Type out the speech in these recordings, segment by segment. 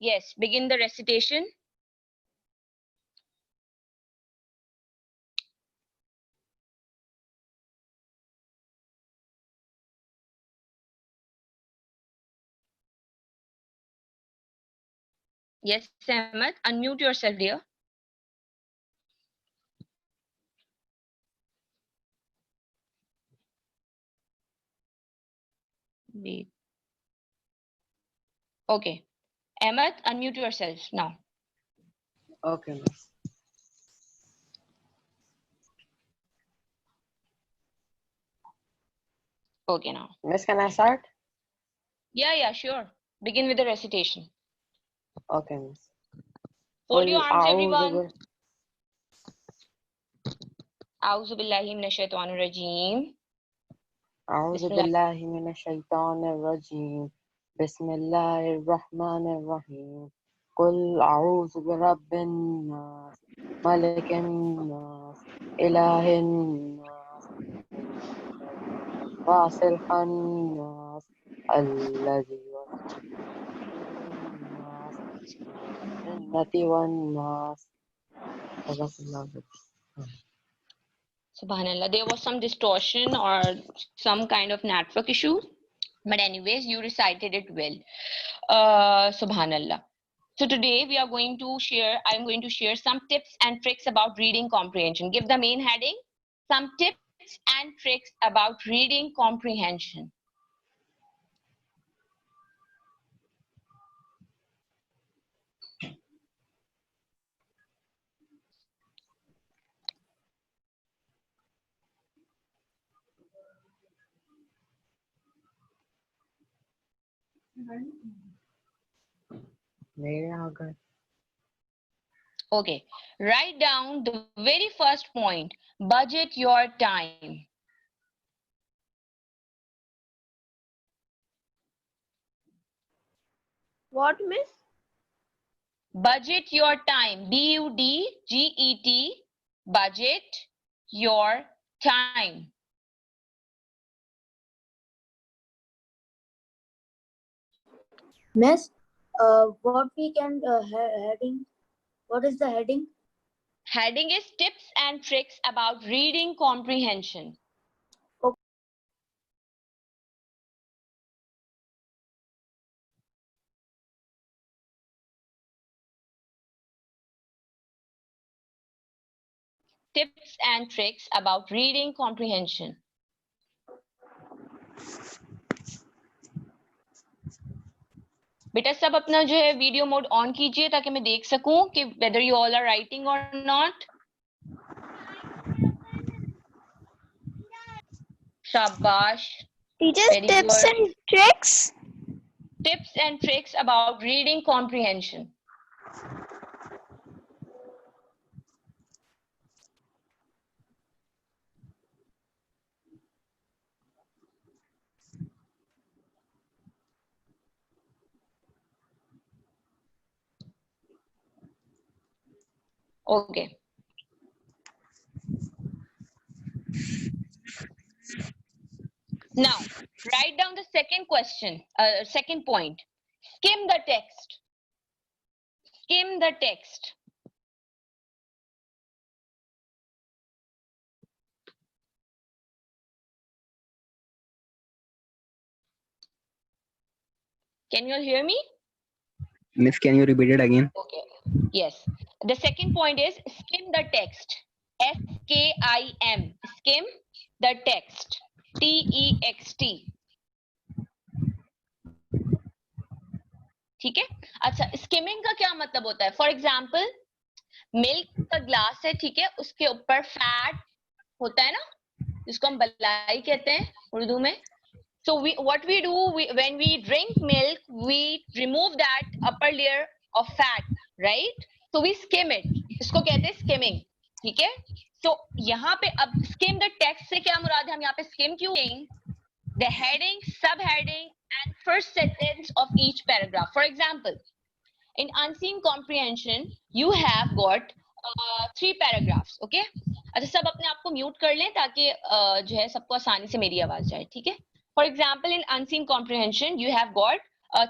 Yes, begin the recitation. Yes, Ahmed, unmute yourself, dear. Wait. Okay. Ahmed, unmute yourself now. Okay, miss. Okay, now. Miss, can I start? Yeah, sure. Begin with the recitation. Okay, miss. Hold your قل arms, أعوذ everyone. أعوذ بالله من الشيطان الرجيم. أعوذ بسم الله. بالله من الشيطان الرجيم. بسم الله الرحمن الرحيم. قل أعوذ برب الناس ملك الناس إله الناس من شر الوسواس الخناس الذي يوسوس في صدور الناس من الجنة والناس. صدق الله العظيم. Subhanallah. There was some distortion or some kind of network issue. But anyways, you recited it well. Subhanallah. So today we are going to share, I'm going to share some tips and tricks about reading comprehension. Give the main heading, some tips and tricks about reading comprehension. Okay, write down the very first point, budget your time. What, miss? Budget your time, B-U-D-G-E-T, budget your time. Miss, what we can heading? What is the heading? Heading is tips and tricks about reading comprehension. Tips and tricks about reading comprehension. बेटा सब अपना जो है video mode on कीजिए ताकि मैं देख सकूं कि whether you all are writing or not. शाबाश. Teachers, Very tips good. and tricks. Tips and tricks about reading comprehension. Okay. Now, write down the second question, second point. Skim the text. Skim the text. Can you all hear me? Miss, can you repeat it again? Okay. Yes. The second point is skim the text. S-K-I-M. Skim the text. T-E-X-T. ठीक है? अच्छा, skimming का क्या मतलब होता है? For example, milk का glass है, ठीक है? उसके ऊपर fat होता है ना? जिसको हम बलाई कहते हैं उर्दू में. So what we do, when we drink milk, we remove that upper layer of fat, right? So we skim it. इसको कहते हैं skimming, ठीक है? So यहाँ पे अब skim the text से क्या मुराद है? हम यहाँ पे skim क्यों कहें? The heading, subheading, and first sentence of each paragraph. For example, in unseen comprehension, you have got 3 paragraphs, okay? अच्छा सब अपने आप को म्यूट कर लें ताकि जो है सबको आसानी से मेरी आवाज जाए, ठीक है? For example, in unseen comprehension, you have got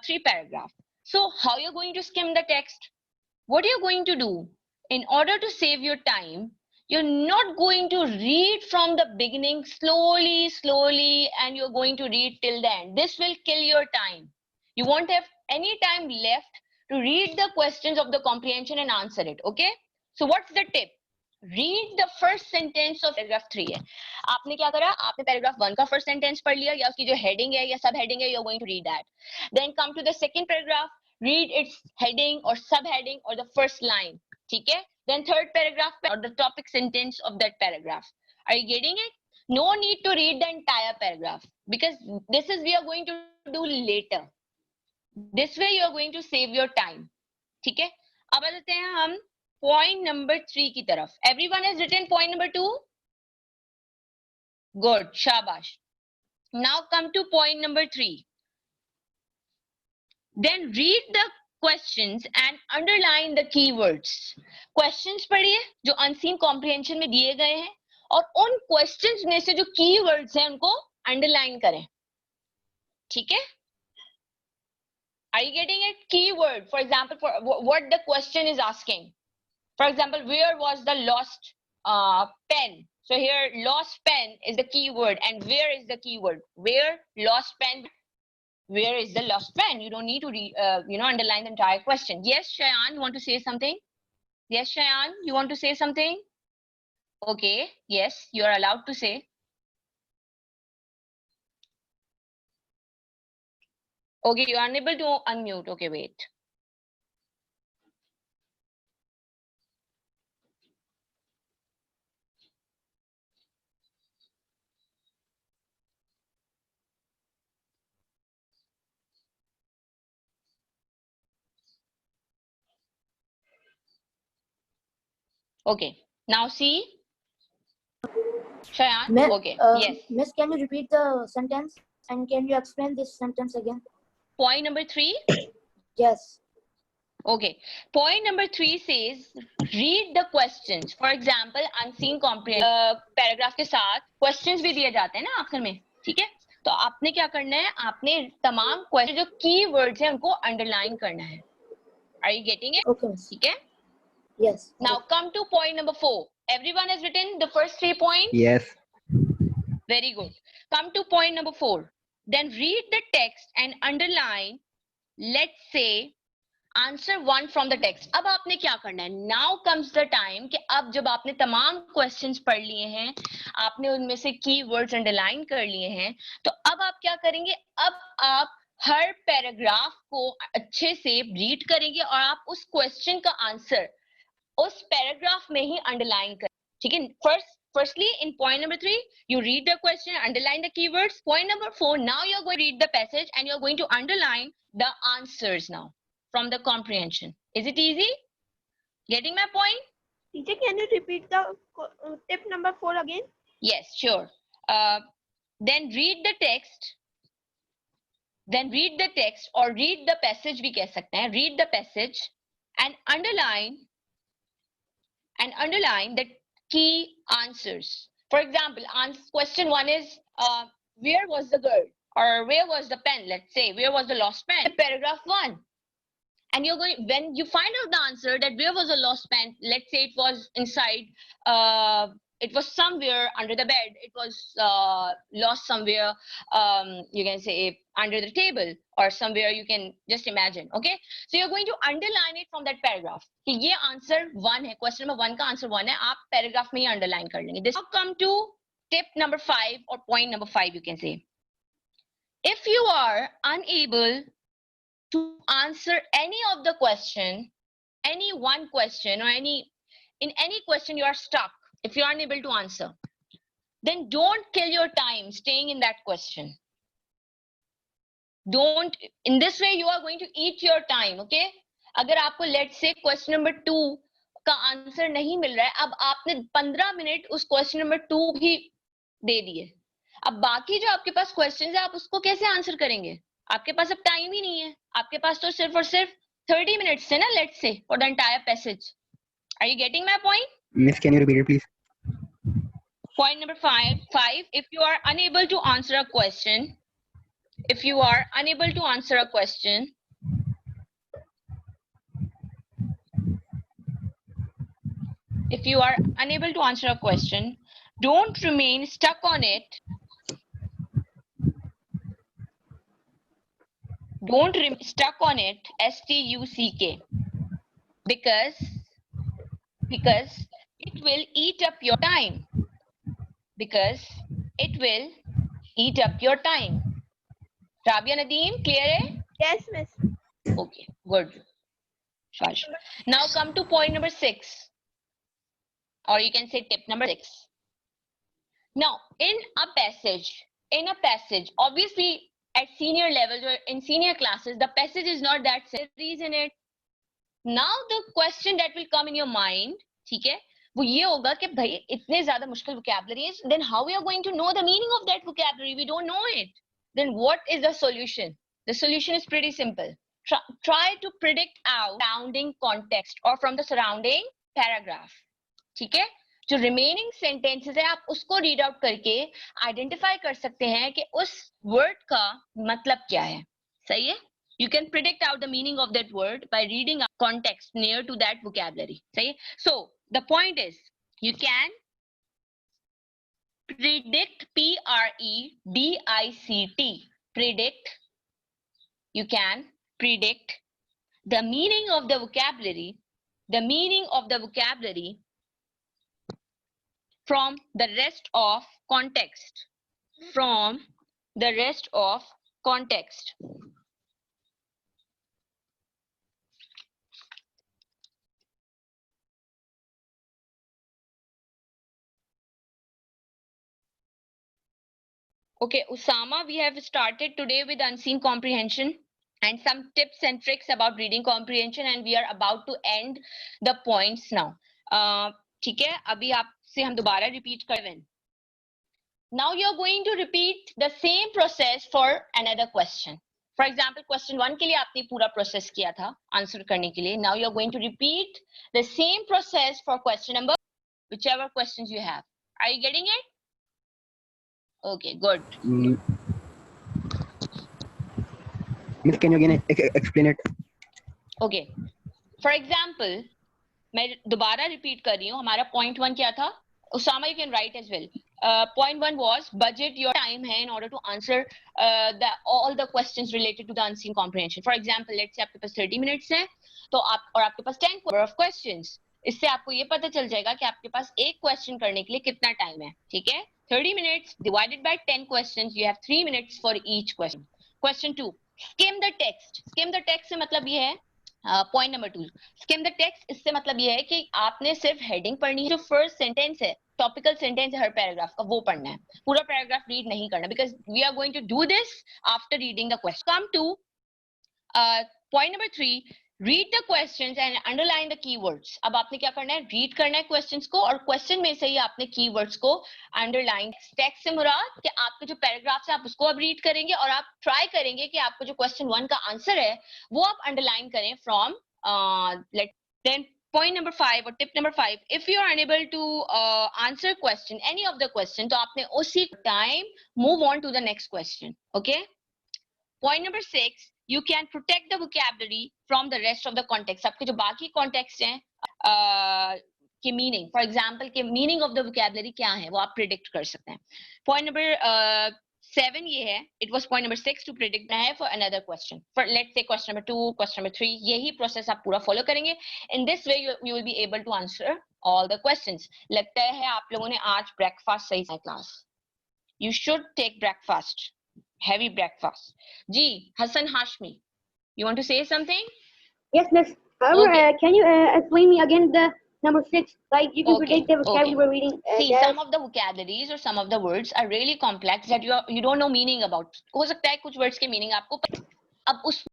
3 paragraphs. So how you're going to skim the text? What you're going to do, in order to save your time, you're not going to read from the beginning slowly, and you're going to read till the end. This will kill your time. You won't have any time left to read the questions of the comprehension and answer it. Okay? So what's the tip? Read the first sentence of paragraph 3 है. आपने क्या करा? आपने paragraph 1 का first sentence पढ़ लिया, या उसकी जो heading है या sub heading है, you're going to read that. Then come to the second paragraph, read its heading or subheading or the first line. ठीक है? Then third paragraph or the topic sentence of that paragraph. Are you getting it? No need to read the entire paragraph, because this is we are going to do later. This way you are going to save your time. ठीक है? अब आते हैं हम point number 3 की तरफ. Everyone has written point number 2? Good, shabash. Now come to point number 3. Then read the questions and underline the keywords. Questions पढ़िए जो unseen comprehension में दिए गए हैं, और उन questions में से जो keywords हैं उनको underline करें. ठीक है? Are you getting it? Keyword, for example, for what the question is asking. For example, where was the lost pen? So here, lost pen is the keyword, and where is the keyword? Where, lost pen. Where is the lost pen? You don't need to underline the entire question. Yes, Shayan, you want to say something? Yes, Shayan, you want to say something? Okay, yes, you are allowed to say. Okay, you are unable to unmute. Okay, wait. Okay, now see. Shayan, okay, yes. Miss, can you repeat the sentence and can you explain this sentence again? Point number 3? Yes. Okay, point number 3 says read the questions. For example, unseen comprehension paragraph के साथ questions भी दिए जाते हैं ना आखिर में, ठीक है? तो आपने क्या करना है? आपने तमाम question जो keywords हैं उनको underline करना है. Are you getting it? Okay. ठीक है? Yes. Now come to point number 4. Everyone has written the first 3 points? Yes. Very good. Come to point number 4. Then read the text and underline, let's say, answer 1 from the text. अब आपने क्या करना है? Now comes the time कि अब जब आपने तमाम questions पढ़ लिए हैं, आपने उनमें से keywords underline कर लिए हैं, तो अब आप क्या करेंगे? अब आप हर paragraph को अच्छे से read करेंगे और आप उस question का answer उस paragraph में ही underline करें. ठीक है? Firstly, in point number 3, you read the question, underline the keywords. Point number 4, now you're going to read the passage and you're going to underline the answers now from the comprehension. Is it easy? Getting my point? Teacher, can you repeat the tip number 4 again? Yes, sure. Then read the text. Then read the text or read the passage भी कह सकते हैं. Read the passage and underline the key answers. For example, question 1 is where was the girl, or where was the pen? Let's say where was the lost pen? Paragraph 1. And you're going, when you find out the answer that where was the lost pen, let's say it was inside, it was somewhere under the bed, it was lost somewhere, you can say under the table or somewhere, you can just imagine. Okay, so you're going to underline it from that paragraph कि ये answer 1 है, question number 1 का answer 1 है, आप paragraph में ही underline कर लेंगे. This now come to tip number 5 or point number 5, you can say. If you are unable to answer any of the question, any one question or in any question you are stuck, if you are unable to answer, then don't kill your time staying in that question. Don't, in this way you are going to eat your time. Okay, अगर आपको let's say question number 2 का answer नहीं मिल रहा है, अब आपने 15 minute उस question number 2 भी दे दिए, अब बाकी जो आपके पास questions है आप उसको कैसे आंसर करेंगे? आपके पास अब टाइम ही नहीं है, आपके पास तो सिर्फ और सिर्फ 30 minutes है ना, let's say, for the entire passage. Are you getting my point? Miss, can you repeat it, please? Point number 5, if you are unable to answer a question, if you are unable to answer a question, don't remain stuck on it. Don't remain stuck on it, STUCK, because it will eat up your time. Because it will eat up your time. Rabia Nadeem, clear hai? Yes, miss. Okay, good. Shash. Now come to point number 6. Or you can say tip number 6. Now, in a passage, obviously at senior levels or in senior classes, the passage is not that series in it. Now the question that will come in your mind, ठीक है, वो ये होगा कि भाई इतने ज़्यादा मुश्किल vocabularies, then how we are going to know the meaning of that vocabulary? We don't know it. Then what is the solution? The solution is pretty simple. Try to predict out surrounding context or from the surrounding paragraph. ठीक है? जो remaining sentences है आप उसको read out करके identify कर सकते हैं कि उस वर्ड का मतलब क्या है. सही है? You can predict out the meaning of that word by reading a context near to that vocabulary. सही है? So the point is you can predict, PREDICT, predict. You can predict the meaning of the vocabulary, from the rest of context. Okay, Usama, we have started today with unseen comprehension and some tips and tricks about reading comprehension, and we are about to end the points now. ठीक है, अभी आपसे हम दोबारा repeat करें. Now you are going to repeat the same process for another question. For example, question 1 के लिए आपने पूरा process किया था answer करने के लिए. Now you are going to repeat the same process for question number, whichever questions you have. Are you getting it? Okay, good. Miss, can you again explain it? Okay. For example, मैं दोबारा repeat कर रही हूँ. हमारा point 1 क्या था? Usama, you can write as well. Point 1 was budget your time है in order to answer all the questions related to the unseen comprehension. For example, let's say आपके पास 30 minutes है, तो आपके पास 10 number of questions. इससे आपको ये पता चल जाएगा कि आपके पास एक question करने के लिए कितना time है. ठीक है? 30 minutes divided by 10 questions, you have 3 minutes for each question. Question 2, skim the text. Skim the text से मतलब ये है, point number 2, skim the text, इससे मतलब ये है कि आपने सिर्फ heading पढ़नी है, जो first sentence है, topical sentence है हर paragraph का, वो पढ़ना है. पूरा paragraph read नहीं करना, because we are going to do this after reading the question. Come to point number 3, read the questions and underline the keywords. अब आपने क्या करना है? Read करना है questions को, और question में से ही आपने keywords को underline. Text से मुराद कि आपके जो paragraphs है आप उसको अब read करेंगे, और आप try करेंगे कि आपको जो question 1 का answer है वो आप underline करें from then point number 5 or tip number 5, if you are unable to answer question, any of the question, तो आपने उसी time move on to the next question. Okay? Point number 6, you can protect the vocabulary from the rest of the context. आपके जो बाकी context हैं के meaning, for example, के meaning of the vocabulary क्या है वो आप predict कर सकते हैं. Point number 7 ये है, it was point number 6 to predict है for another question. For let's say question number 2, question number 3, यही process आप पूरा follow करेंगे. In this way you will be able to answer all the questions. लगता है आप लोगों ने आज breakfast सही से class. You should take breakfast. Heavy breakfast. Ji, Hassan Hashmi, you want to say something? Yes, miss. However, Okay. Can you explain me again the number 6? Like you can predict the vocabulary okay. we're reading. See, some of the vocabularies or some of the words are really complex that you don't know meaning about. हो सकता है कुछ words के meaning आपको अब उस